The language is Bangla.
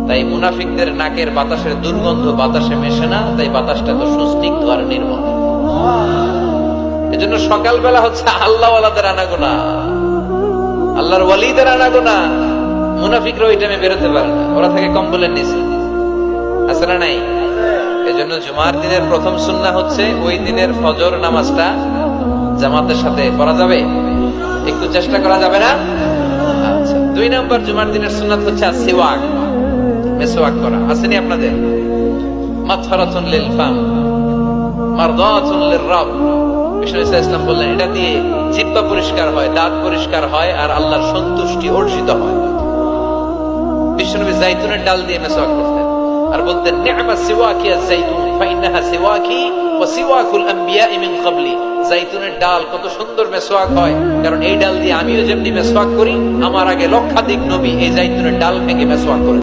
তাই মুনাফিকদের নাকের বাতাসের দুর্গন্ধ বাতাসে মেশে না, তাই বাতাসটা তো সুস্নিগ্ধ আর নির্মল। এজন্য সকালবেলা হচ্ছে আল্লাহওয়ালাদের আনাগোনা, আল্লাহর ওয়ালিদের আনাগোনা। মুনাফিকরা ওই টাইমে বেরোতে পারে না, ওরা থাকে কম্বলের নিচে, আছে না নাই? এজন্য জুমার দিনের প্রথম সুন্নাহ হচ্ছে ওই দিনের ফজর নামাজটা জামাতের সাথে পড়া যাবে, একটু চেষ্টা করা যাবে না? আচ্ছা, 2 নম্বর জুমার দিনের সুন্নাত হচ্ছে সিওয়াক, মেসওয়াক করা। আসেনি আপনাদের? মাতহারাতুন লিল ফাম মারদাতুন লিররাব। বিষ্ণু ইসলাম বললেন এটা দিয়ে জিহ্বা পরিষ্কার হয়, দাঁত পরিষ্কার হয়, আর আল্লাহর সন্তুষ্টি অর্জিত হয়। বিষ্ণুনবী জাইতুনের ডাল দিয়ে মেসওয়াক করতেন আর বলতেন নি'মা সিওয়াকি আয-যাইতুন ফাইন্নাহা সিওয়াকি ওয়া সিওয়াকুল আমবিয়া মিন ক্বাবলি। জাইতুনের ডাল কত সুন্দর মেসওয়াক হয়, কারণ এই ডাল দিয়ে আমিও যেমনি মেসওয়াক করি, আমার আগে লক্ষাধিক নবী এই জাইতুনের ডাল ভেঙে মেসওয়াক করে।